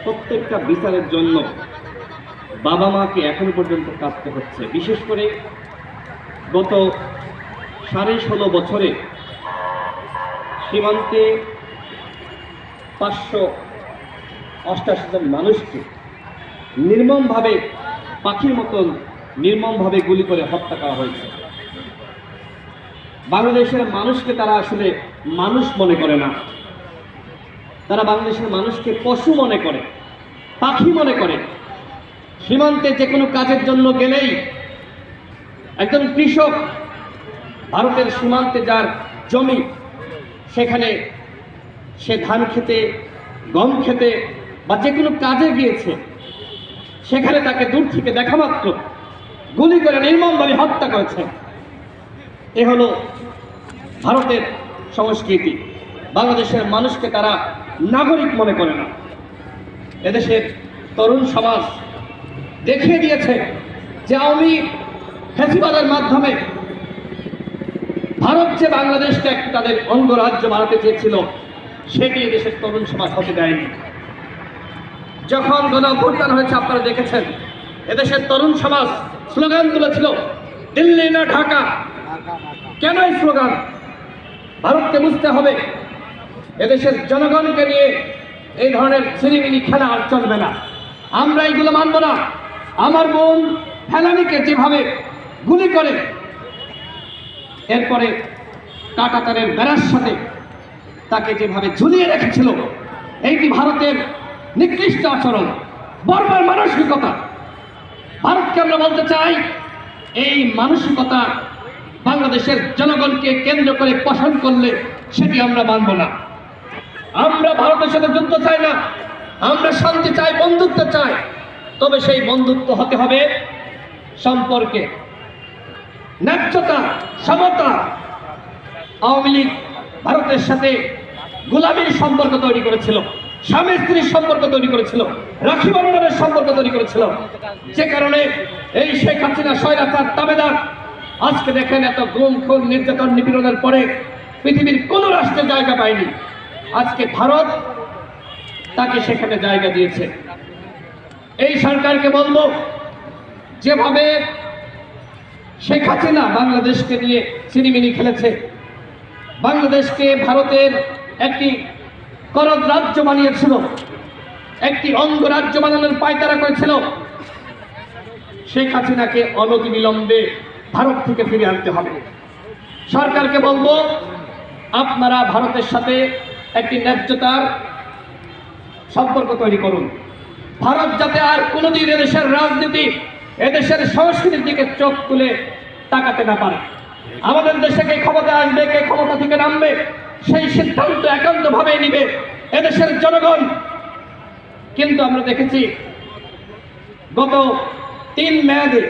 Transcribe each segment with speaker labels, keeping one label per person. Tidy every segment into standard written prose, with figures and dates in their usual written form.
Speaker 1: প্রত্যেকটা বিচারের জন্য বাবা মাকে এখন পর্যন্ত কাঁদতে হচ্ছে। বিশেষ করে গত 16.5 বছরে সীমান্তে 588 জন মানুষকে নির্মমভাবে, পাখির মতন নির্মমভাবে গুলি করে হত্যা করা হয়েছে। বাংলাদেশের মানুষকে তারা আসলে মানুষ মনে করে না, তারা বাংলাদেশের মানুষকে পশু মনে করে, পাখি মনে করে। সীমান্তে যে কোনো কাজের জন্য গেলেই একজন কৃষক ভারতের সীমান্তে যার জমি, সেখানে সে ধান খেতে, গম খেতে বা যে কোনো কাজে গিয়েছে, সেখানে তাকে দূর থেকে দেখা মাত্র গুলি করে নির্মমভাবে হত্যা করেছে। এ হলো ভারতের সংস্কৃতি। বাংলাদেশের মানুষকে তারা নাগরিক মনে করে না। এদেশের তরুণ সমাজ দেখিয়ে দিয়েছে যে আওয়ামী ফ্যাসিবাদের মাধ্যমে ভারত যে বাংলাদেশকে একটা তাদের অঙ্গরাজ্য বানাতে চেয়েছিল, সেটি এদেশের তরুণ সমাজ হতে দেয়নি। যখন গণঅভ্যুত্থান হয়েছে আপনারা দেখেছেন, এদেশের তরুণ সমাজ স্লোগানগুলো ছিল দিল্লি না ঢাকা। কেন এই স্লোগান? ভারতকে বুঝতে হবে এদেশের জনগণকে নিয়ে এই ধরনের ছিনিমিনি খেলা আর চলবে না। আমরা এইগুলো মানব না। আমার বোন ফেলানিকে যেভাবে গুলি করে এরপরে কাঁটাতারের বেড়ার সাথে তাকে যেভাবে ঝুলিয়ে রেখেছিল, এইটি ভারতের নিকৃষ্ট আচরণ, বর্বর মানসিকতা। ভারতকে আমরা বলতে চাই, এই মানসিকতা বাংলাদেশের জনগণকে কেন্দ্র করে পোষণ করলে সেটি আমরা মানব না। আমরা ভারতের সাথে যুদ্ধ চাই না, আমরা শান্তি চাই, বন্ধুত্ব চাই। তবে সেই বন্ধুত্ব হতে হবে সম্পর্কে ন্যায্যতা, সমতা। আওয়ামী লীগ ভারতের সাথে গোলামীর সম্পর্ক তৈরি করেছিল, স্বামী স্ত্রীর সম্পর্ক তৈরি করেছিল, রাখি বন্ধনের সম্পর্ক তৈরি করেছিল, যে কারণে এই শেখ হাসিনা স্বৈরাচার তাবেদার আজকে দেখেন এত গুম, খুন, নির্যাতন, নিপীড়নের পরে পৃথিবীর কোন রাষ্ট্রে জায়গা পায়নি। আজকে ভারত তাকে সেখানে জায়গা দিয়েছে। এই সরকারকে বলবো, যেভাবে শেখ হাসিনা বাংলাদেশকে নিয়ে ছিনিমিনি খেলেছে, বাংলাদেশকে ভারতের একটি করদ রাজ্য বানিয়েছিল, একটি অঙ্গরাজ্য বানানোর পায়তারা করেছিল, শেখ হাসিনাকে অনতিবিলম্বে ভারত থেকে ফিরিয়ে আনতে হবে। সরকারকে বলবো, আপনারা ভারতের সাথে একটি ন্যায্যতার সম্পর্ক তৈরি করুন। ভারত যাতে আর কোনোদিন এদেশের রাজনীতি, এদেশের সংস্কৃতির দিকে চোখ তুলে তাকাতে না পারে। আমাদের দেশে কে ক্ষমতা আসবে, কে ক্ষমতা থেকে নামবে, সেই সিদ্ধান্ত একান্তভাবে নিবে এদেশের জনগণ। কিন্তু আমরা দেখেছি গত 3 মেয়াদে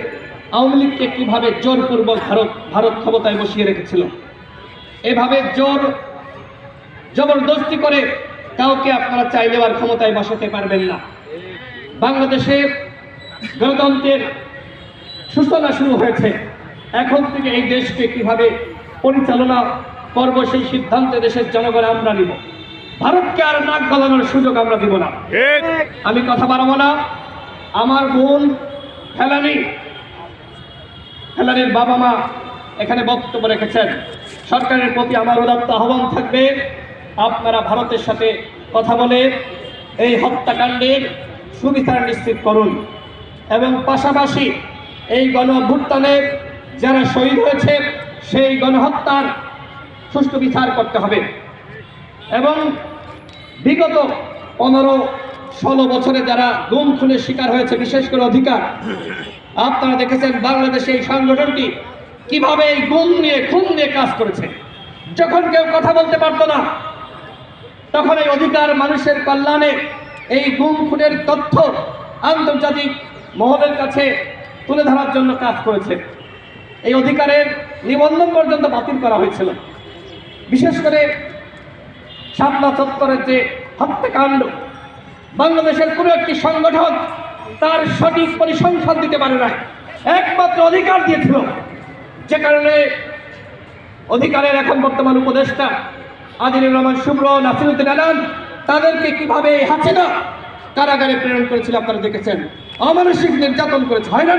Speaker 1: আওয়ামী লীগকে কিভাবে জোরপূর্বক ভারত ক্ষমতায় বসিয়ে রেখেছিল। এভাবে জবরদস্তি করে কাউকে আপনারা চাইলে আর ক্ষমতায় বসাতে পারবেন না। বাংলাদেশে গণতন্ত্রের সূচনা শুরু হয়েছে। এখন থেকে এই দেশকে কিভাবে পরিচালনা করব, সেই সিদ্ধান্ত দেশের জনগণ আমরা নিব। ভারতকে আর নাক গলানোর সুযোগ আমরা দিব না। আমি কথা বাড়াবো না। আমার বোন ফেলানির বাবা মা এখানে বক্তব্য রেখেছেন। সরকারের প্রতি আমার উদাত্ত আহ্বান থাকবে, আপনারা ভারতের সাথে কথা বলে এই হত্যাকাণ্ডের সুবিচার নিশ্চিত করুন এবং পাশাপাশি এই গণঅভ্যুত্থানে যারা শহীদ হয়েছে সেই গণহত্যার সুষ্ঠু বিচার করতে হবে। এবং বিগত 15-16 বছরে যারা গুম খুনের শিকার হয়েছে, বিশেষ করে অধিকার, আপনারা দেখেছেন বাংলাদেশে এই সংগঠনটি কিভাবে এই গুম নিয়ে, খুন নিয়ে কাজ করেছে। যখন কেউ কথা বলতে পারত না, তখন এই অধিকার মানুষের কল্যাণে এই গুম খুনের তথ্য আন্তর্জাতিক মহলের কাছে তুলে ধরার জন্য কাজ করেছে। এই অধিকারের নিবন্ধন পর্যন্ত বাতিল করা হয়েছিল। বিশেষ করে শাপলা চত্বরের যে হত্যাকাণ্ড, বাংলাদেশের কোনো একটি সংগঠন তার সঠিক পরিসংখ্যান দিতে পারে না, একমাত্র অধিকার দিয়েছিল। যে কারণে অধিকারের এখন বর্তমান উপদেষ্টা আদিলুর রহমান শুভ্র, নাসিরউদ্দিন আনান, তাদেরকে কিভাবে হাসিনা কারাগারে প্রেরণ করেছিল, আপনারা দেখেছেন। অমানসিক নির্যাতন করেছে, হয়রানি